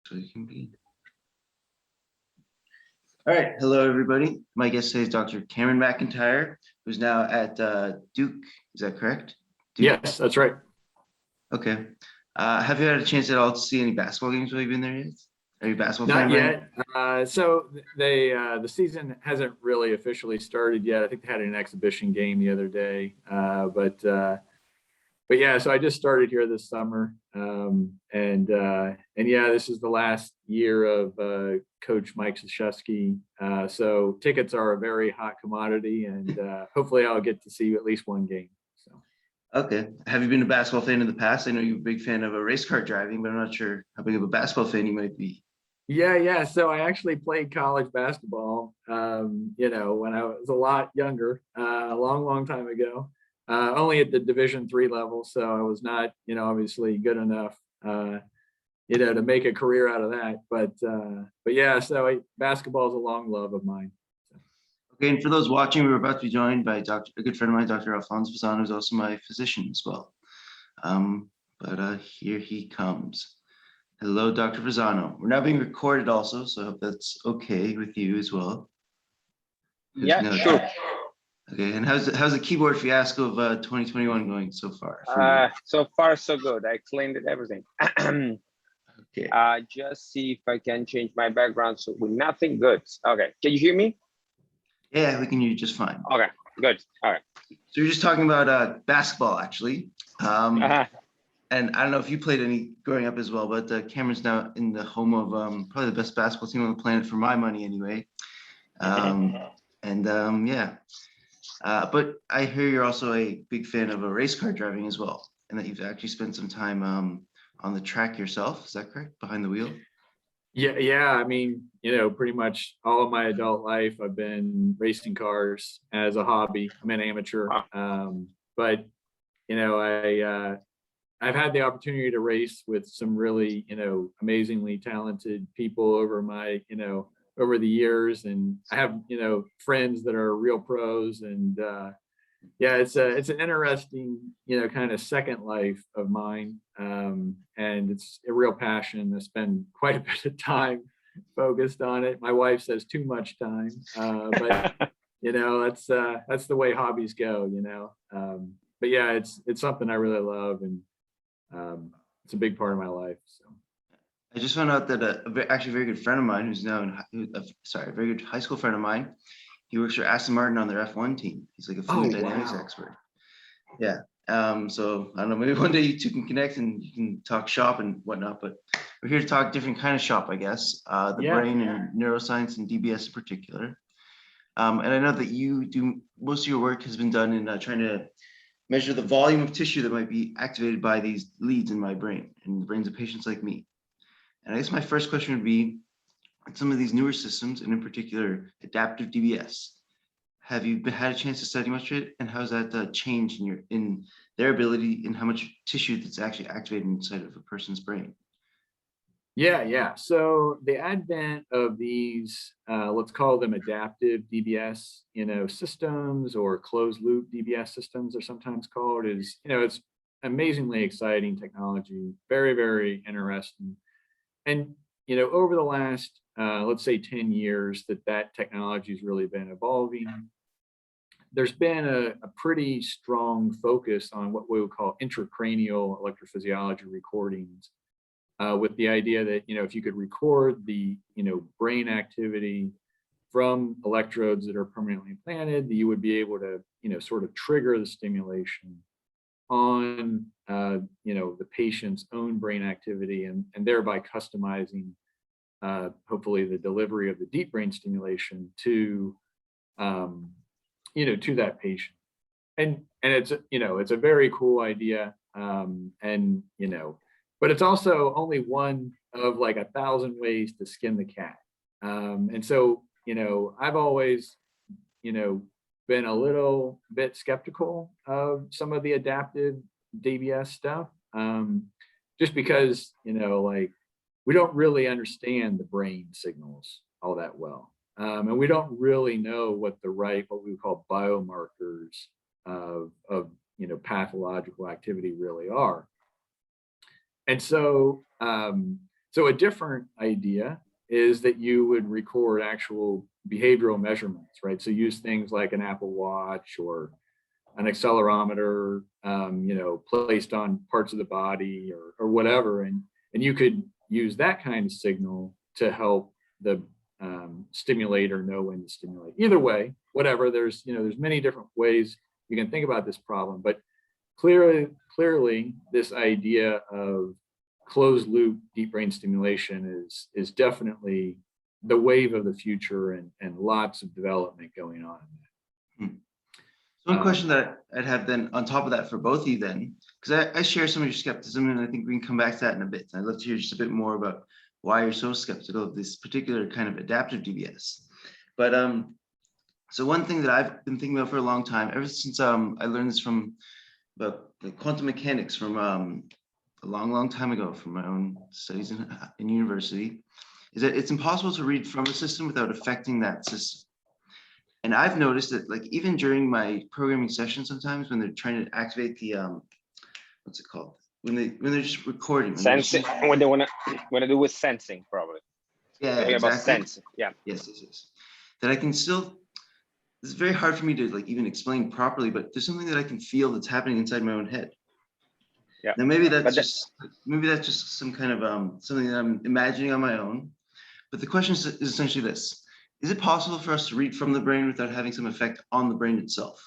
So you can be. All right, hello everybody. My guest today is Dr. Cameron McIntyre, who's now at Duke. Is that correct? Duke? Yes, that's right. Okay. Have you had a chance at all to see any basketball games while you've been there yet? Are you a basketball fan? Not yet. So the season hasn't really officially started yet. I think they had an exhibition game the other day, but yeah. So I just started here this summer, and yeah, this is the last year of Coach Mike Krzyzewski. So tickets are a very hot commodity, and hopefully I'll get to see at least one game. So. Okay. Have you been a basketball fan in the past? I know you're a big fan of a race car driving, but I'm not sure how big of a basketball fan you might be. Yeah. So I actually played college basketball, when I was a lot younger, a long time ago, only at the Division III level. So I was not, obviously good enough, to make a career out of that. But yeah, so basketball is a long love of mine. Okay, and for those watching, we're about to be joined by a good friend of mine, Dr. Alfonso Fasano, who's also my physician as well. But here he comes. Hello, Dr. Fasano. We're now being recorded also, so I hope that's okay with you as well. Yeah, sure. Okay, and how's the keyboard fiasco of 2021 going so far? So far, so good. I cleaned everything. Okay. Just see if I can change my background so with nothing good. Okay, can you hear me? Yeah, we can hear you just fine. Okay, good. All right. So you're just talking about basketball, actually. And I don't know if you played any growing up as well, but Cameron's now in the home of probably the best basketball team on the planet for my money anyway. Yeah. But I hear you're also a big fan of a race car driving as well, and that you've actually spent some time on the track yourself. Is that correct? Behind the wheel? Yeah. I mean, pretty much all of my adult life, I've been racing cars as a hobby. I'm an amateur, but I've had the opportunity to race with some really, amazingly talented people over over the years. And I have, friends that are real pros, and yeah, it's an interesting, kind of second life of mine. And it's a real passion. I spend quite a bit of time focused on it. My wife says too much time, but that's the way hobbies go, but yeah, it's something I really love, and it's a big part of my life. So I just found out that actually a very good friend of mine who's now a very good high school friend of mine. He works for Aston Martin on their F1 team. He's like a fluid dynamics expert. Yeah. So I don't know, maybe one day you two can connect and you can talk shop and whatnot, but we're here to talk different kind of shop, I guess. The brain and neuroscience and DBS in particular. And I know that you do, most of your work has been done in trying to measure the volume of tissue that might be activated by these leads in my brain and the brains of patients like me. And I guess my first question would be, some of these newer systems, and in particular, Adaptive DBS, have you had a chance to study much of it? And how's that changed in their ability in how much tissue that's actually activated inside of a person's brain? Yeah. So the advent of these, let's call them adaptive DBS, systems, or closed loop DBS systems are sometimes called, is, it's amazingly exciting technology, very, very interesting. And, over the last, let's say 10 years that technology has really been evolving. There's been a pretty strong focus on what we would call intracranial electrophysiology recordings, with the idea that, if you could record the, brain activity from electrodes that are permanently implanted, that you would be able to, sort of trigger the stimulation on, the patient's own brain activity, and thereby customizing, hopefully, the delivery of the deep brain stimulation to, to that patient. And it's a very cool idea. But it's also only one of like 1,000 ways to skin the cat. And so, I've always, been a little bit skeptical of some of the adaptive DBS stuff, just because, we don't really understand the brain signals all that well. And we don't really know what we call biomarkers of pathological activity really are. And so, So a different idea is that you would record actual behavioral measurements, right? So use things like an Apple Watch or an accelerometer, placed on parts of the body or whatever. And you could use that kind of signal to help the stimulator know when to stimulate. Either way, whatever, there's many different ways you can think about this problem, but clearly this idea of closed loop deep brain stimulation is definitely the wave of the future, and lots of development going on. So one question that I'd have then on top of that for both of you then, because I share some of your skepticism, and I think we can come back to that in a bit. I'd love to hear just a bit more about why you're so skeptical of this particular kind of adaptive DBS. But so one thing that I've been thinking about for a long time, ever since I learned this from about quantum mechanics from a long time ago from my own studies in university, is that it's impossible to read from a system without affecting that system. And I've noticed that, like, even during my programming session, sometimes when they're trying to activate the what's it called, when they're just recording, Sensing, when they want to do with sensing, probably. Yeah, exactly. About exactly. sensing. Yeah. Yes. That I can still. It's very hard for me to like even explain properly, but there's something that I can feel that's happening inside my own head. Yeah. Now maybe that's just some kind of something that I'm imagining on my own. But the question is essentially this: is it possible for us to read from the brain without having some effect on the brain itself?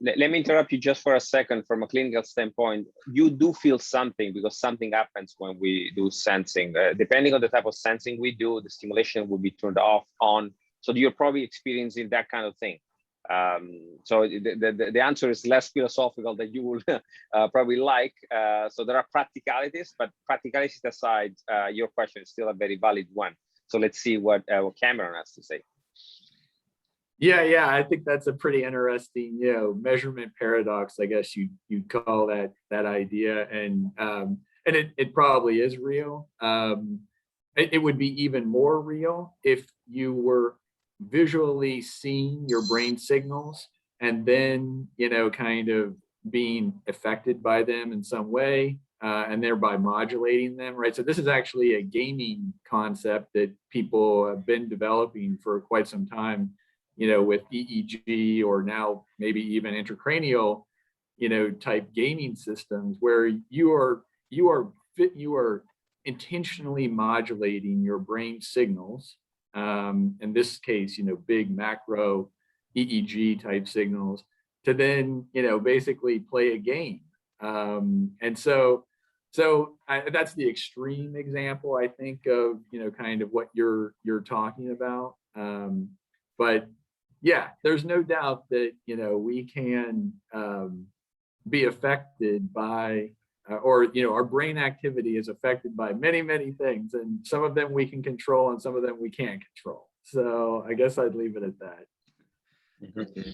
Let me interrupt you just for a second. From a clinical standpoint, you do feel something because something happens when we do sensing. Depending on the type of sensing we do, the stimulation will be turned off, on. So you're probably experiencing that kind of thing. So the answer is less philosophical than you will probably like. So there are practicalities, but practicalities aside, your question is still a very valid one. So let's see what Cameron has to say. Yeah, I think that's a pretty interesting, measurement paradox, I guess you'd call that idea, and it probably is real. It would be even more real if you were visually seeing your brain signals and then kind of being affected by them in some way, and thereby modulating them, right? So this is actually a gaming concept that people have been developing for quite some time, with EEG, or now maybe even intracranial type gaming systems, where you are intentionally modulating your brain signals, in this case, big macro EEG type signals, to then, basically play a game. And so that's the extreme example, I think, of, kind of what you're talking about. But yeah, there's no doubt that, we can be affected by, or our brain activity is affected by many things, and some of them we can control and some of them we can't control. So I guess I'd leave it at that. Mm-hmm.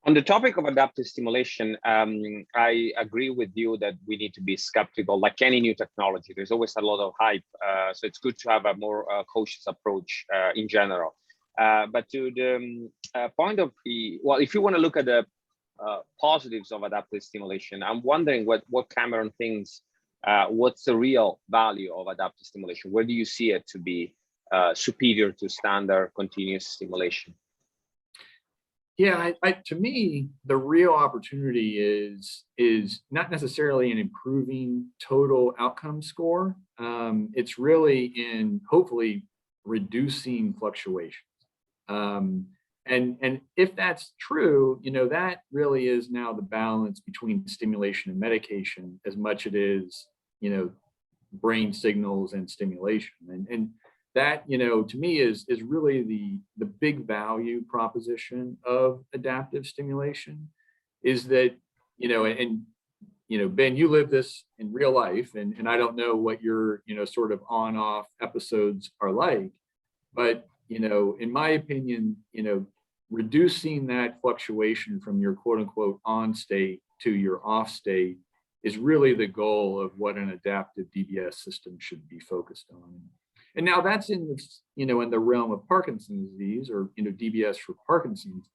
On the topic of adaptive stimulation, I agree with you that we need to be skeptical. Like any new technology, there's always a lot of hype. So it's good to have a more cautious approach in general. But to the point of if you want to look at the positives of adaptive stimulation, I'm wondering what Cameron thinks, what's the real value of adaptive stimulation? Where do you see it to be superior to standard continuous stimulation? Yeah, to me, the real opportunity is not necessarily in improving total outcome score. It's really in hopefully reducing fluctuations. And if that's true, that really is now the balance between stimulation and medication, as much it is, brain signals and stimulation. And that, to me is really the big value proposition of adaptive stimulation, is that, Ben, you live this in real life, and I don't know what your, sort of on-off episodes are like, but, in my opinion, reducing that fluctuation from your quote unquote on state to your off state is really the goal of what an adaptive DBS system should be focused on. And now that's in the realm of Parkinson's disease, or DBS for Parkinson's.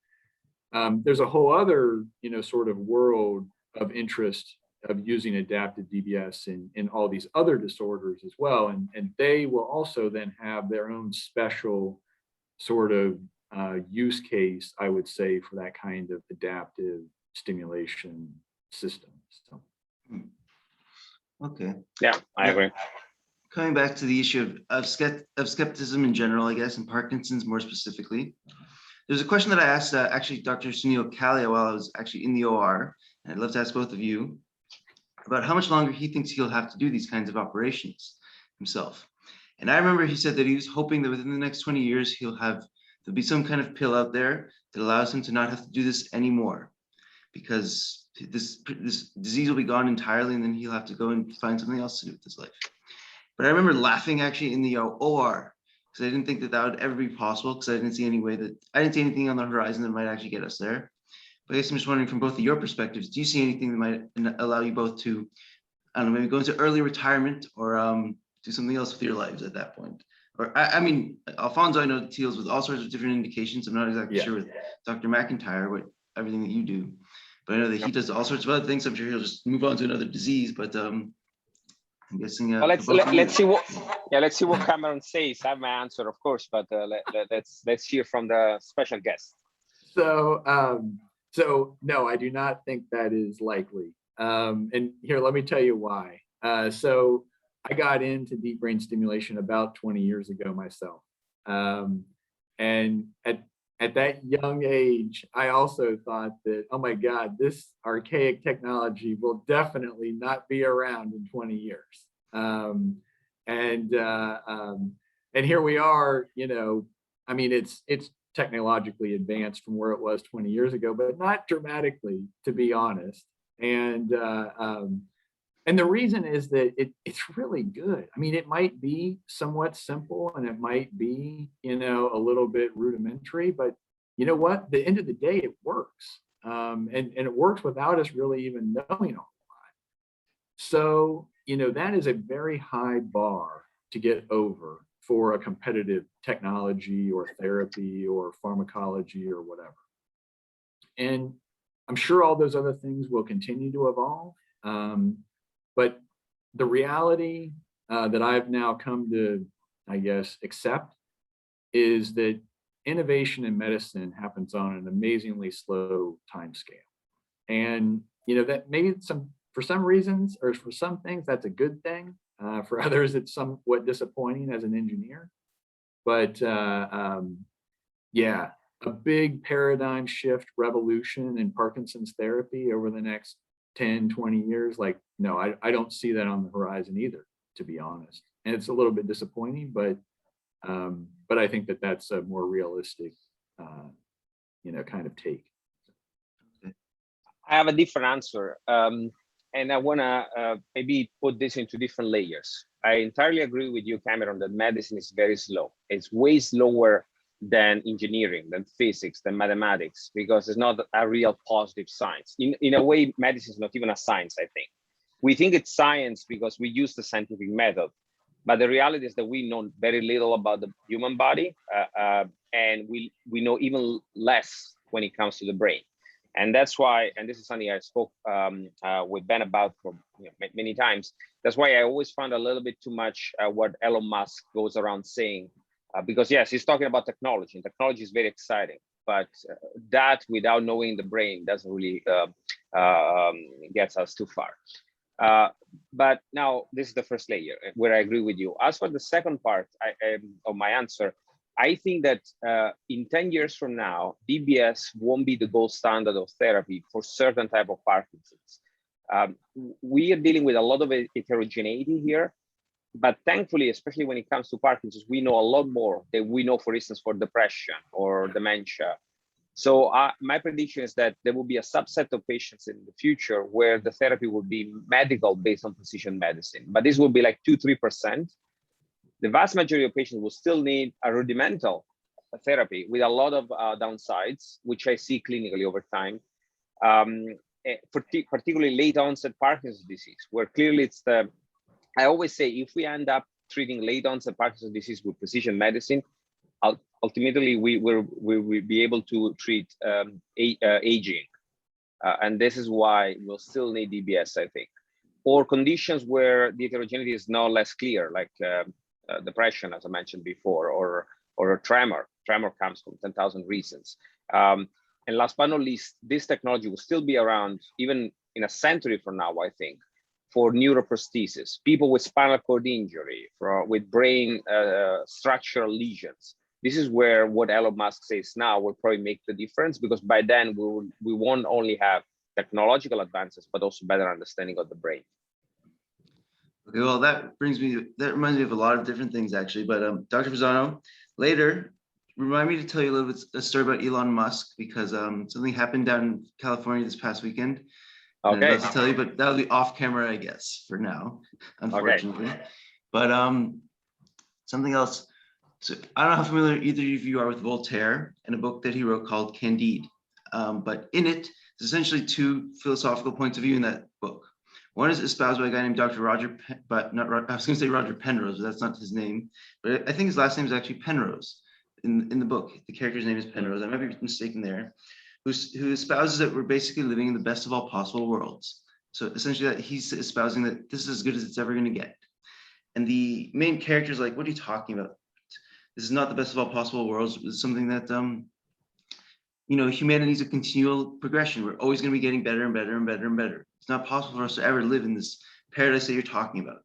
There's a whole other sort of world of interest of using adaptive DBS in all these other disorders as well. And they will also then have their own special sort of use case, I would say, for that kind of adaptive stimulation system. So. Okay. Yeah, I agree. Coming back to the issue of skepticism in general, I guess, and Parkinson's more specifically, there's a question that I asked actually Dr. Sunil Kalia while I was actually in the OR, and I'd love to ask both of you about how much longer he thinks he'll have to do these kinds of operations himself. And I remember he said that he was hoping that within the next 20 years, there'll be some kind of pill out there that allows him to not have to do this anymore, because this disease will be gone entirely, and then he'll have to go and find something else to do with his life. But I remember laughing actually in the OR, because I didn't think that that would ever be possible, because I didn't see anything on the horizon that might actually get us there. But I guess I'm just wondering, from both of your perspectives, do you see anything that might allow you both to, I don't know, maybe go into early retirement or do something else with your lives at that point? Or I mean, Alfonso, I know, deals with all sorts of different indications. I'm not exactly sure with Dr. McIntyre, everything that you do, but I know that he does all sorts of other things. I'm sure he'll just move on to another disease, but I'm guessing. Well, let's see what Cameron says. I have my answer, of course, but let's hear from the special guest. So no, I do not think that is likely. And here, let me tell you why. So I got into deep brain stimulation about 20 years ago myself. And at that young age, I also thought that, oh my God, this archaic technology will definitely not be around in 20 years. And here we are, I mean, it's technologically advanced from where it was 20 years ago, but not dramatically, to be honest. And the reason is that it's really good. I mean, it might be somewhat simple and it might be, a little bit rudimentary, but you know what? At the end of the day, it works. And it works without us really even knowing a whole lot. So, that is a very high bar to get over for a competitive technology or therapy or pharmacology or whatever. And I'm sure all those other things will continue to evolve. But the reality that I've now come to, I guess, accept is that innovation in medicine happens on an amazingly slow time scale. And, that maybe for some reasons or for some things, that's a good thing. For others, it's somewhat disappointing as an engineer. But yeah, a big paradigm shift revolution in Parkinson's therapy over the next 10, 20 years, like, no, I don't see that on the horizon either, to be honest. And it's a little bit disappointing, but I think that that's a more realistic, kind of take. I have a different answer. And I want to maybe put this into different layers. I entirely agree with you, Cameron, that medicine is very slow. It's way slower than engineering, than physics, than mathematics, because it's not a real positive science. In a way, medicine is not even a science, I think. We think it's science because we use the scientific method, but the reality is that we know very little about the human body, and we know even less when it comes to the brain. And that's why, and this is something I spoke with Ben about for many times, that's why I always found a little bit too much what Elon Musk goes around saying, because yes, he's talking about technology, and technology is very exciting, but that without knowing the brain doesn't really gets us too far. But now this is the first layer where I agree with you. As for the second part of my answer, I think that in 10 years from now, DBS won't be the gold standard of therapy for certain type of Parkinson's. We are dealing with a lot of heterogeneity here, but thankfully, especially when it comes to Parkinson's, we know a lot more than we know, for instance, for depression or dementia. So my prediction is that there will be a subset of patients in the future where the therapy will be medical based on precision medicine, but this will be like 2-3%. The vast majority of patients will still need a rudimental therapy with a lot of downsides, which I see clinically over time, particularly late onset Parkinson's disease, where clearly it's I always say, if we end up treating late onset Parkinson's disease with precision medicine, ultimately we will be able to treat aging. And this is why we'll still need DBS, I think. or conditions where the heterogeneity is no less clear, like depression, as I mentioned before, or a tremor. Tremor comes from 10,000 reasons. And last but not least, this technology will still be around even in a century from now, I think, for neuroprosthesis, people with spinal cord injury, with brain structural lesions. This is where what Elon Musk says now will probably make the difference, because by then we won't only have technological advances, but also better understanding of the brain. Okay, well, that reminds me of a lot of different things actually, but Dr. Fasano, later, remind me to tell you a little bit a story about Elon Musk, because something happened down in California this past weekend. And Okay. I'd love to tell you, but that'll be off camera, I guess, for now, unfortunately. Okay. But something else. So I don't know how familiar either of you are with Voltaire and a book that he wrote called Candide. But in it, there's essentially two philosophical points of view in that book. One is espoused by a guy named Dr. Roger, I was going to say Roger Penrose, but that's not his name. But I think his last name is actually Penrose in the book. The character's name is Penrose. I might be mistaken there. Who espouses that we're basically living in the best of all possible worlds. So essentially that he's espousing that this is as good as it's ever going to get. And the main character is like, what are you talking about? This is not the best of all possible worlds. It's something that, humanity is a continual progression. We're always going to be getting better and better and better and better. It's not possible for us to ever live in this paradise that you're talking about.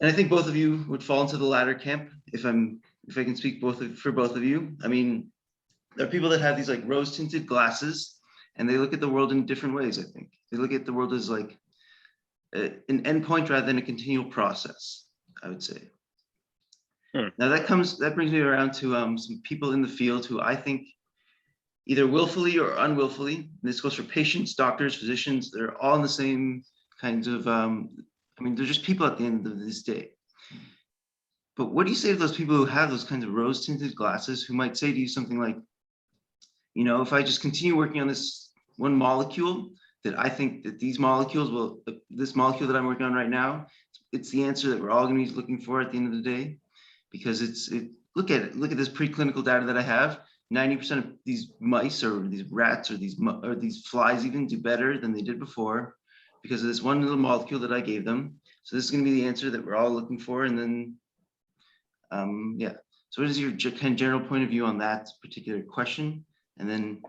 And I think both of you would fall into the latter camp, if I can speak for both of you. I mean, there are people that have these like rose-tinted glasses, and they look at the world in different ways. I think they look at the world as like an endpoint rather than a continual process, I would say. Now that brings me around to some people in the field who I think either willfully or unwillfully, and this goes for patients, doctors, physicians, they're all in the same kinds of, they're just people at the end of this day. But what do you say to those people who have those kinds of rose-tinted glasses, who might say to you something like, if I just continue working on this one molecule, that I think that this molecule that I'm working on right now, it's the answer that we're all going to be looking for at the end of the day, because look at this preclinical data that I have. 90% of these mice or these rats or these flies even do better than they did before because of this one little molecule that I gave them. So this is going to be the answer that we're all looking for. And then, yeah. So what is your kind of general point of view on that particular question? And then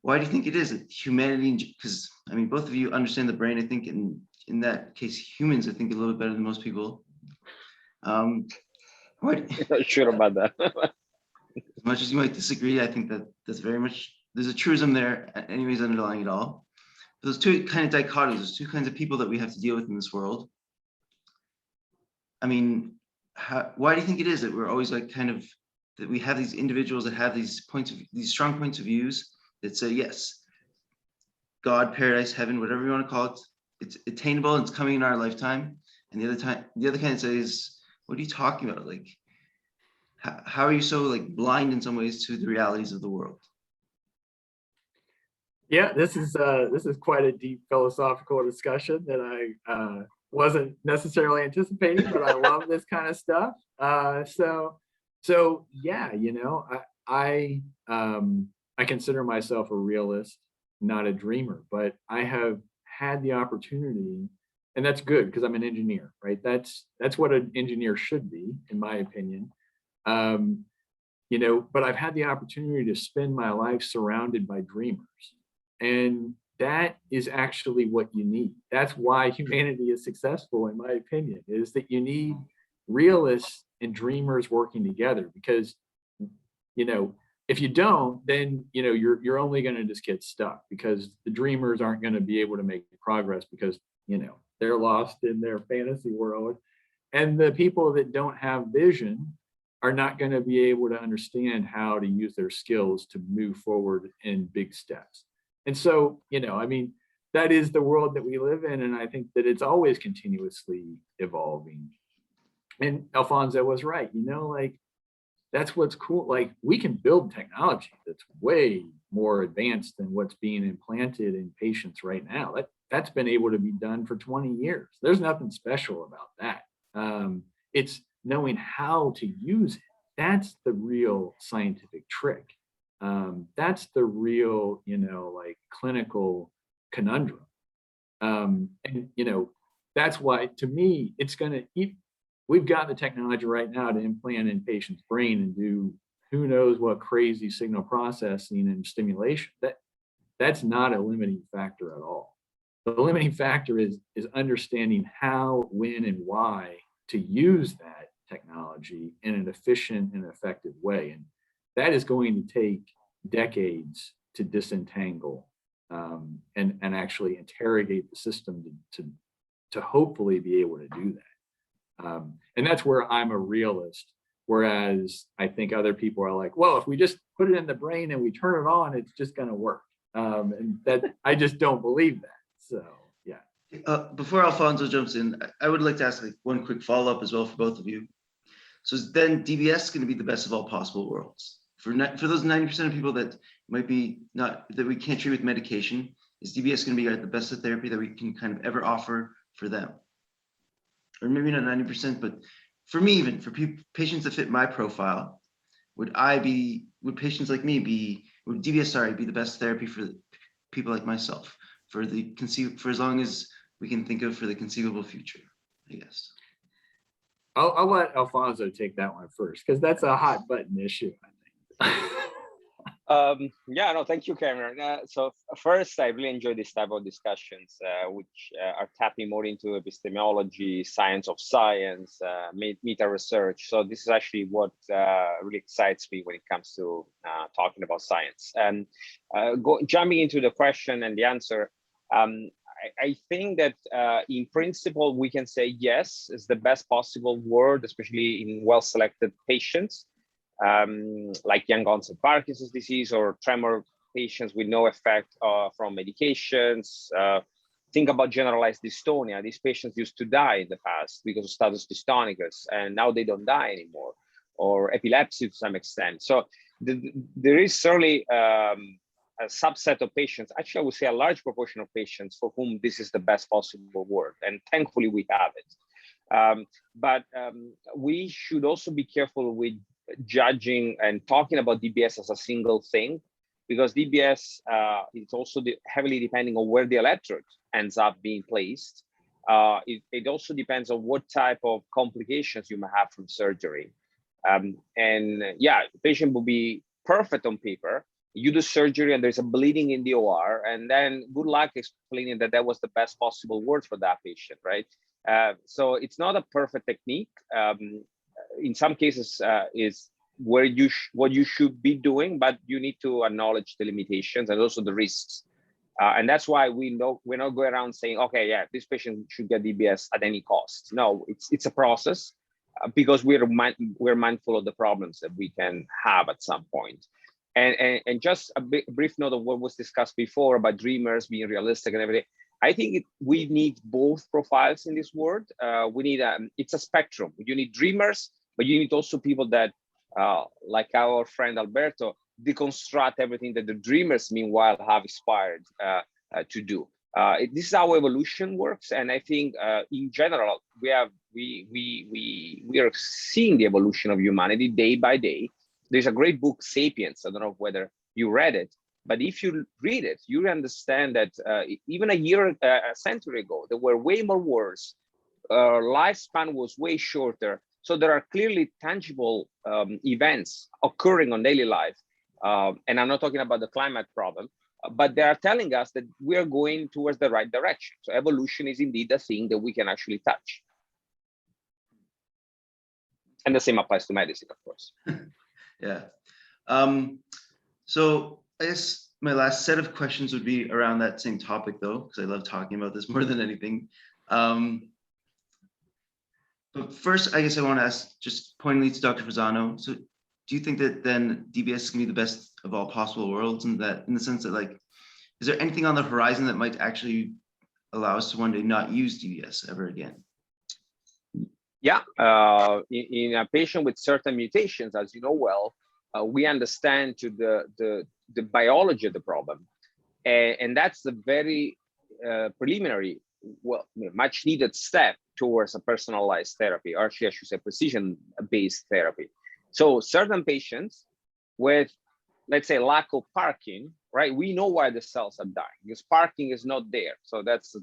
why do you think it is that humanity, because I mean, both of you understand the brain, I think in that case, humans, I think a little bit better than most people. Not sure about that. As much as you might disagree, I think that's very much, there's a truism there anyways underlying it all. Those two kind of dichotomies, those two kinds of people that we have to deal with in this world. I mean, why do you think it is that we're always like that we have these individuals that have these strong points of views that say, yes, God, paradise, heaven, whatever you want to call it, it's attainable and it's coming in our lifetime. And the other kind says, what are you talking about? Like, how are you so like blind in some ways to the realities of the world? Yeah, this is quite a deep philosophical discussion that I wasn't necessarily anticipating, but I love this kind of stuff. So yeah, I consider myself a realist, not a dreamer, but I have had the opportunity, and that's good because I'm an engineer, right? That's what an engineer should be, in my opinion. But I've had the opportunity to spend my life surrounded by dreamers. And that is actually what you need. That's why humanity is successful, in my opinion, is that you need realists and dreamers working together, because, if you don't, then, you're only going to just get stuck, because the dreamers aren't going to be able to make progress because, they're lost in their fantasy world. And the people that don't have vision are not going to be able to understand how to use their skills to move forward in big steps. And so, that is the world that we live in. And I think that it's always continuously evolving. And Alfonso was right, that's what's cool. Like, we can build technology that's way more advanced than what's being implanted in patients right now. That's been able to be done for 20 years. There's nothing special about that. It's knowing how to use it. That's the real scientific trick. That's the real, clinical conundrum. And, you know, that's why, to me, it's going to, we've got the technology right now to implant in patient's brain and do who knows what crazy signal processing and stimulation. That's not a limiting factor at all. The limiting factor is understanding how, when, and why to use that technology in an efficient and effective way. And that is going to take decades to disentangle and actually interrogate the system to hopefully be able to do that. And that's where I'm a realist. Whereas I think other people are like, well, if we just put it in the brain and we turn it on, it's just going to work. And that I just don't believe that. So, yeah. Before Alfonso jumps in, I would like to ask like one quick follow-up as well for both of you. So then DBS is going to be the best of all possible worlds. For those 90% of people that might be that we can't treat with medication, is DBS going to be the best of therapy that we can kind of ever offer for them? Or maybe not 90%, but for me, even for patients that fit my profile, would patients like me would DBS, be the best therapy for people like myself for as long as we can think of for the conceivable future, I guess. I'll let Alfonso take that one first, because that's a hot button issue, I think. Yeah, no, thank you, Cameron. So first, I really enjoy this type of discussions, which are tapping more into epistemology, science of science, meta research. So this is actually what really excites me when it comes to talking about science. And jumping into the question and the answer, I think that in principle, we can say yes, it's the best possible word, especially in well-selected patients. Like young onset Parkinson's disease or tremor patients with no effect from medications. Think about generalized dystonia. These patients used to die in the past because of status dystonicus, and now they don't die anymore, or epilepsy to some extent. So there is certainly a subset of patients, actually I would say a large proportion of patients for whom this is the best possible word, and thankfully we have it. But we should also be careful with judging and talking about DBS as a single thing, because DBS is also heavily depending on where the electrode ends up being placed. It also depends on what type of complications you may have from surgery. And yeah, the patient will be perfect on paper. You do surgery and there's a bleeding in the OR, and then good luck explaining that that was the best possible word for that patient, right? So it's not a perfect technique. In some cases is where what you should be doing, but you need to acknowledge the limitations and also the risks. And that's why we're not going around saying, okay, yeah, this patient should get DBS at any cost. No, it's a process because we're mindful of the problems that we can have at some point. And just a brief note of what was discussed before about dreamers being realistic and everything. I think we need both profiles in this world. We need it's a spectrum. You need dreamers, but you need also people that, like our friend Alberto, deconstruct everything that the dreamers meanwhile have aspired to do. This is how evolution works, and I think in general we are seeing the evolution of humanity day by day. There's a great book, *Sapiens*. I don't know whether you read it, but if you read it, you understand that even a century ago, there were way more wars. Lifespan was way shorter. So there are clearly tangible events occurring on daily life. And I'm not talking about the climate problem, but they are telling us that we are going towards the right direction. So evolution is indeed a thing that we can actually touch. And the same applies to medicine, of course. Yeah. So I guess my last set of questions would be around that same topic, though, because I love talking about this more than anything. But first, I guess I want to ask, just pointedly to Dr. Fasano. So do you think that then DBS is going to be the best of all possible worlds, and that in the sense that, like, is there anything on the horizon that might actually allow us to one day not use DBS ever again? Yeah, in a patient with certain mutations, as you know well, we understand to the biology of the problem. And that's a very preliminary, well, much needed step towards a personalized therapy, or actually I should say precision-based therapy. So certain patients with let's say, lack of parking, right? We know why the cells are dying, because parking is not there. So that's the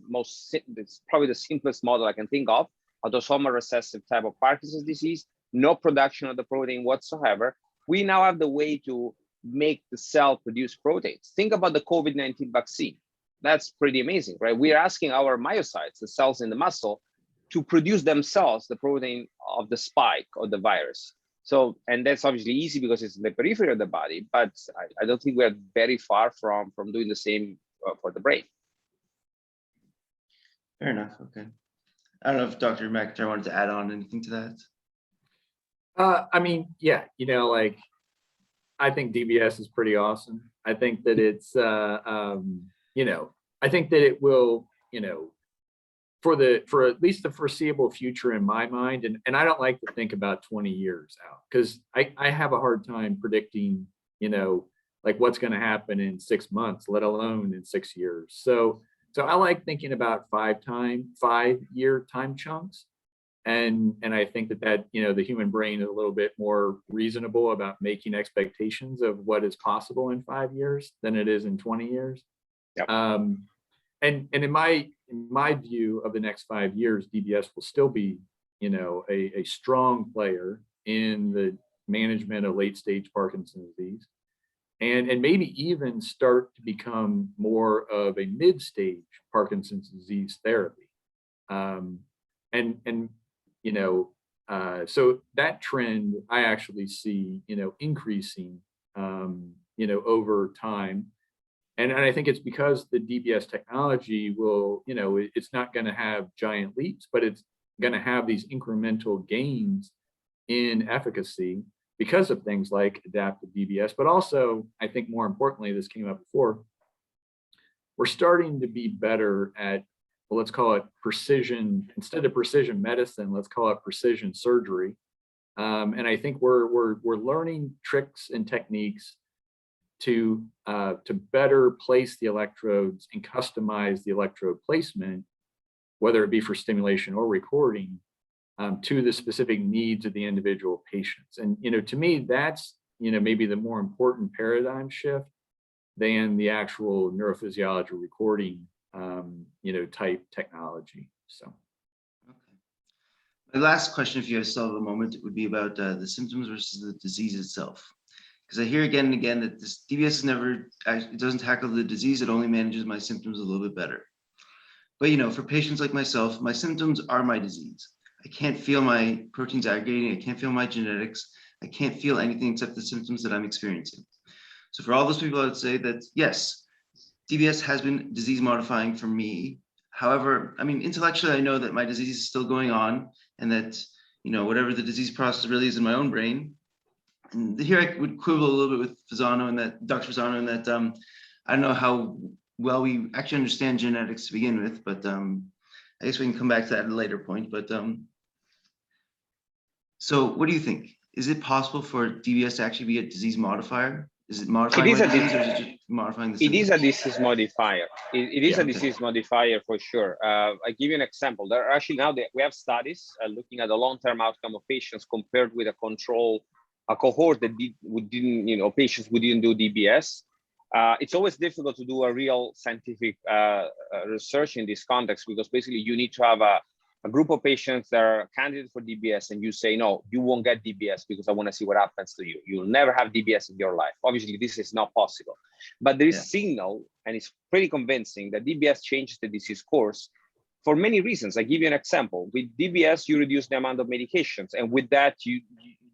it's probably the simplest model I can think of. Autosomal recessive type of Parkinson's disease, no production of the protein whatsoever. We now have the way to make the cell produce proteins. Think about the COVID-19 vaccine. That's pretty amazing, right? We're asking our myocytes, the cells in the muscle, to produce themselves the protein of the spike of the virus. So, and that's obviously easy because it's in the periphery of the body, but I don't think we're very far from doing the same for the brain. Fair enough. Okay. I don't know if Dr. McIntyre wanted to add on anything to that. I mean, yeah, you know, like, I think DBS is pretty awesome. I think that it's, you know, I think that it will, you know, for at least the foreseeable future in my mind, and I don't like to think about 20 years out, because I have a hard time predicting, you know, like what's going to happen in 6 months, let alone in 6 years. So I like thinking about 5-year time chunks. And I think that, you know, the human brain is a little bit more reasonable about making expectations of what is possible in 5 years than it is in 20 years. Yep. And in my view of the next 5 years, DBS will still be, you know, a strong player in the management of late stage Parkinson's disease, and maybe even start to become more of a mid stage Parkinson's disease therapy. And you know, so that trend I actually see, you know, increasing, you know, over time. And I think it's because the DBS technology will, you know, it's not going to have giant leaps, but it's going to have these incremental gains in efficacy because of things like adaptive DBS. But also, I think more importantly, this came up before, we're starting to be better at, well, let's call it precision, instead of precision medicine, let's call it precision surgery. And I think we're learning tricks and techniques to better place the electrodes and customize the electrode placement, whether it be for stimulation or recording, to the specific needs of the individual patients. And, you know, to me, that's, you know, maybe the more important paradigm shift than the actual neurophysiology recording, you know, type technology. So. Okay. My last question, if you still have a moment, would be about the symptoms versus the disease itself. Because I hear again and again that this DBS it doesn't tackle the disease, it only manages my symptoms a little bit better. But, you know, for patients like myself, my symptoms are my disease. I can't feel my proteins aggregating, I can't feel my genetics, I can't feel anything except the symptoms that I'm experiencing. So for all those people, I would say that, yes, DBS has been disease modifying for me. However, I mean, intellectually, I know that my disease is still going on, and that, you know, whatever the disease process really is in my own brain. And here I would quibble a little bit with Fasano and that Dr. Fasano, and that I don't know how well we actually understand genetics to begin with, but I guess we can come back to that at a later point. But so what do you think? Is it possible for DBS to actually be a disease modifier? Is it modifying my disease, or is it just modifying the symptoms? It is a disease modifier. It is a disease modifier for sure. I give you an example. There are actually now we have studies looking at the long-term outcome of patients compared with a control, a cohort that didn't, you know, patients who didn't do DBS. It's always difficult to do a real scientific research in this context, because basically you need to have a group of patients that are candidates for DBS, and you say, no, you won't get DBS because I want to see what happens to you. You'll never have DBS in your life. Obviously, this is not possible. But there is signal, and it's pretty convincing, that DBS changes the disease course for many reasons. I give you an example. With DBS, you reduce the amount of medications. And with that,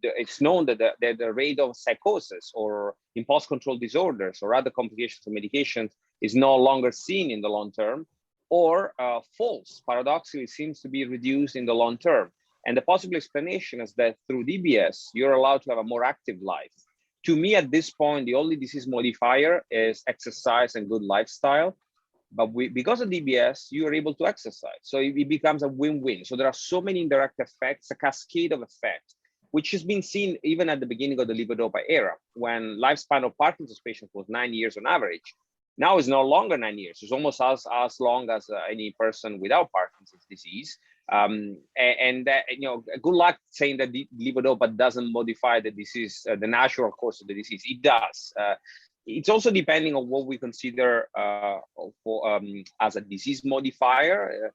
it's known that the rate of psychosis or impulse control disorders or other complications of medications is no longer seen in the long term, or false, paradoxically, seems to be reduced in the long term. And the possible explanation is that through DBS, you're allowed to have a more active life. To me, at this point, the only disease modifier is exercise and good lifestyle. But because of DBS, you are able to exercise. So it becomes a win-win. So there are so many indirect effects, a cascade of effects, which has been seen even at the beginning of the levodopa era, when lifespan of Parkinson's patients was 9 years on average. Now it's no longer 9 years. It's almost as long as any person without Parkinson's disease. And that, good luck saying that the levodopa doesn't modify the disease, the natural course of the disease. It does. It's also depending on what we consider as a disease modifier.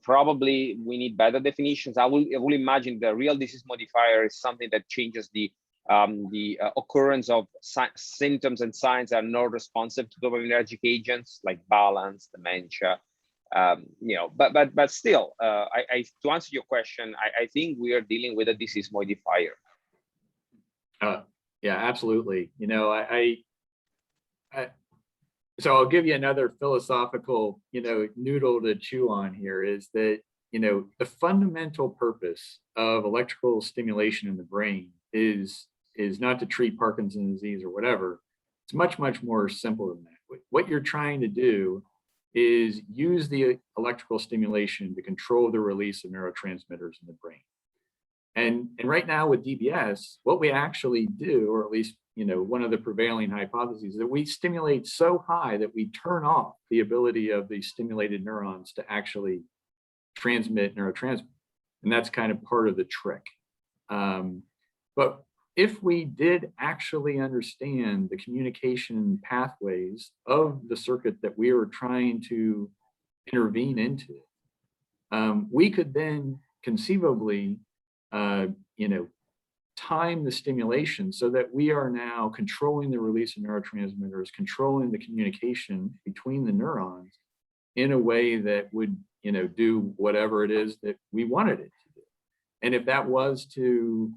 Probably we need better definitions. I will imagine the real disease modifier is something that changes the occurrence of symptoms and signs that are not responsive to dopaminergic agents like balance, dementia. But still, to answer your question, I think we are dealing with a disease modifier. Yeah, absolutely. So I'll give you another philosophical, noodle to chew on here is that, the fundamental purpose of electrical stimulation in the brain is not to treat Parkinson's disease or whatever. It's much, much more simple than that. What you're trying to do is use the electrical stimulation to control the release of neurotransmitters in the brain. And right now with DBS, what we actually do, or at least, one of the prevailing hypotheses, is that we stimulate so high that we turn off the ability of the stimulated neurons to actually transmit neurotransmitters. And that's kind of part of the trick. But if we did actually understand the communication pathways of the circuit that we were trying to intervene into, we could then conceivably time the stimulation so that we are now controlling the release of neurotransmitters, controlling the communication between the neurons in a way that would, do whatever it is that we wanted it to do. And if that was to,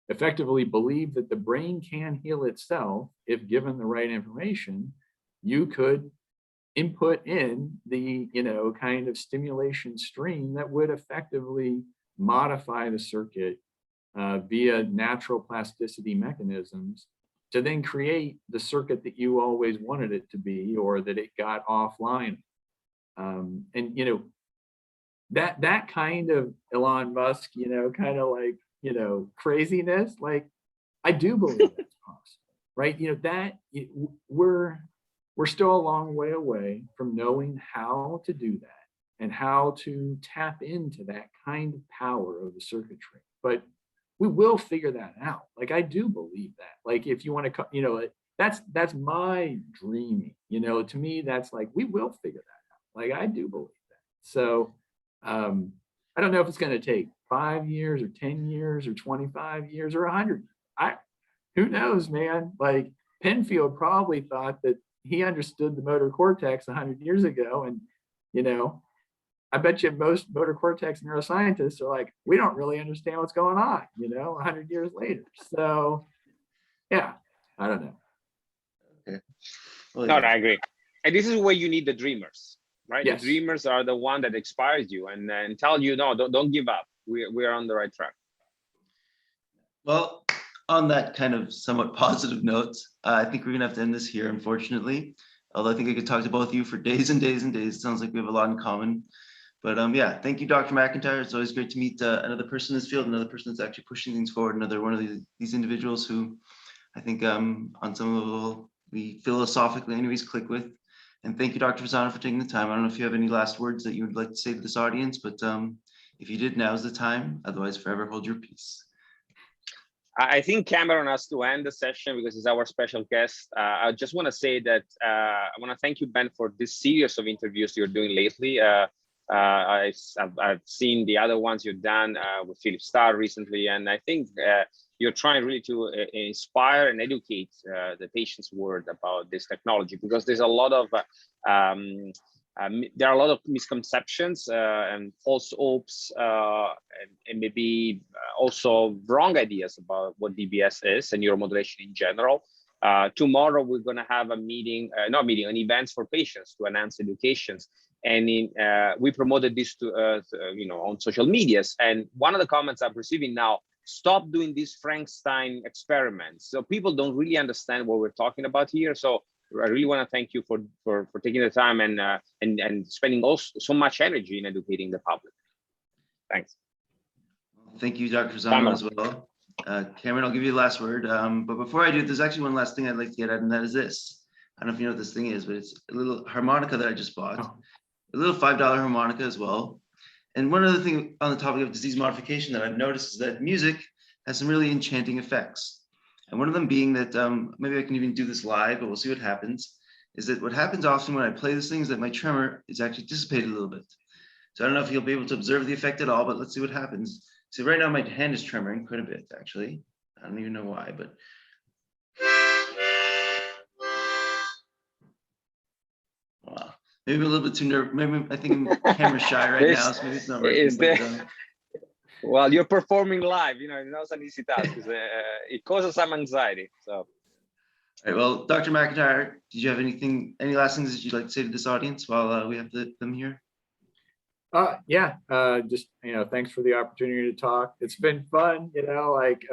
effectively believe that the brain can heal itself, if given the right information, you could input in the, kind of stimulation stream that would effectively modify the circuit via natural plasticity mechanisms to then create the circuit that you always wanted it to be, or that it got offline. And that kind of Elon Musk, kind of like, craziness, like I do believe that's possible, right? We're still a long way away from knowing how to do that and how to tap into that kind of power of the circuitry. But we will figure that out. Like, I do believe that. Like, if you want to, that's my dreaming, to me, that's like, we will figure that out. Like, I do believe that. So I don't know if it's going to take 5 years or 10 years or 25 years or 100. Who knows, man? Like, Penfield probably thought that he understood the motor cortex 100 years ago. And, I bet you most motor cortex neuroscientists are like, we don't really understand what's going on, 100 years later. So, yeah, I don't know. Okay. Well, No, yeah. I agree. And this is where you need the dreamers, right? Yes. The dreamers are the one that inspires you and tell you, no, don't give up. We're on the right track. Well, on that kind of somewhat positive notes, I think we're gonna have to end this here, unfortunately. Although I think I could talk to both of you for days and days and days. It sounds like we have a lot in common. But yeah, thank you, Dr. McIntyre. It's always great to meet another person in this field, another person that's actually pushing things forward, another one of these individuals who I think on some level we philosophically anyways click with. And thank you, Dr. Fasano, for taking the time. I don't know if you have any last words that you would like to say to this audience, but if you did, now's the time. Otherwise, forever hold your peace. I think Cameron has to end the session because he's our special guest. I just want to say that I want to thank you, Ben, for this series of interviews you're doing lately. I've seen the other ones you've done with Philip Starr recently, and I think you're trying really to inspire and educate the patient's world about this technology, because there's a lot of there are a lot of misconceptions and false hopes and maybe also wrong ideas about what DBS is and neuromodulation in general. Tomorrow we're going to have a meeting, an events for patients to enhance educations. And we promoted this to on social medias. And one of the comments I'm receiving now: stop doing these Frankenstein experiments. So people don't really understand what we're talking about here. So I really want to thank you for taking the time and spending also so much energy in educating the public. Thanks. Thank you, Dr. Fasano, as well. Cameron, I'll give you the last word. But before I do, there's actually one last thing I'd like to get at, and that is this. I don't know if you know what this thing is, but it's a little harmonica that I just bought. Oh. A little $5 harmonica as well. And one other thing on the topic of disease modification that I've noticed is that music has some really enchanting effects. And one of them being that, maybe I can even do this live, but we'll see what happens, is that what happens often when I play this thing is that my tremor is actually dissipated a little bit. So I don't know if you'll be able to observe the effect at all, but let's see what happens. So right now my hand is tremoring quite a bit, actually. I don't even know why, but. Wow. Maybe a little bit too nervous. Maybe I think I'm camera shy right now, so maybe it's not working. Is But, there, well, you're performing live, you know, it's not an easy task. It causes some anxiety. So. All right, well, Dr. McIntyre, did you have any last things that you'd like to say to this audience while we have them here? Yeah, just, thanks for the opportunity to talk. It's been fun, like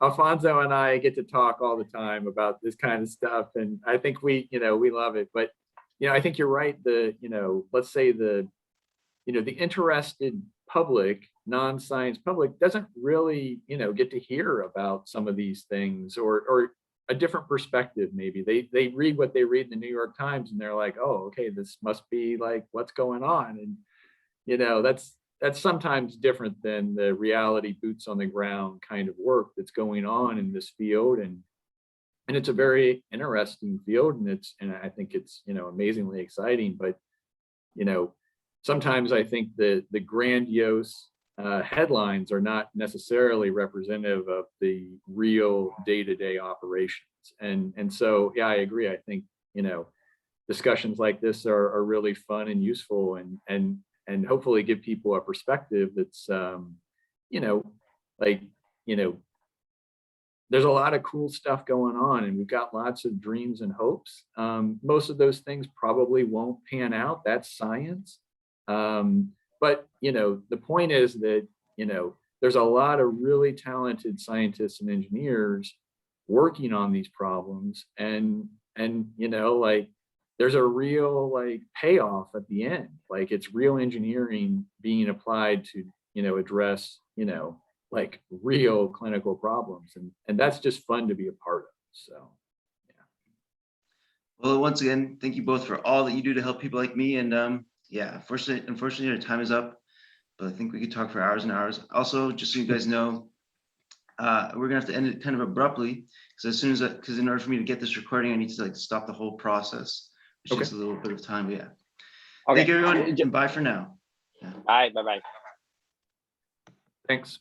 Alfonso and I get to talk all the time about this kind of stuff. And I think we love it. But, I think you're right. Let's say the interested public, non-science public doesn't really, get to hear about some of these things or a different perspective. Maybe they read what they read in the New York Times and they're like, oh, okay, this must be like what's going on. And that's sometimes different than the reality boots on the ground kind of work that's going on in this field. And it's a very interesting field, and I think it's, amazingly exciting. But, sometimes I think the grandiose headlines are not necessarily representative of the real day-to-day operations. And so, yeah, I agree. I think, discussions like this are really fun and useful, and hopefully give people a perspective that's, there's a lot of cool stuff going on, and we've got lots of dreams and hopes. Most of those things probably won't pan out. That's science. But, the point is that, there's a lot of really talented scientists and engineers working on these problems. And there's a real payoff at the end. It's real engineering being applied to, address, real clinical problems. And that's just fun to be a part of. So, yeah. Well, once again, thank you both for all that you do to help people like me. And yeah, unfortunately, our time is up, but I think we could talk for hours and hours. Also, just so you guys know, we're gonna have to end it kind of abruptly because in order for me to get this recording, I need to stop the whole process, which takes a little bit of time. But yeah. Okay. Thank you, everyone, and bye for now. Bye. Bye. Thanks.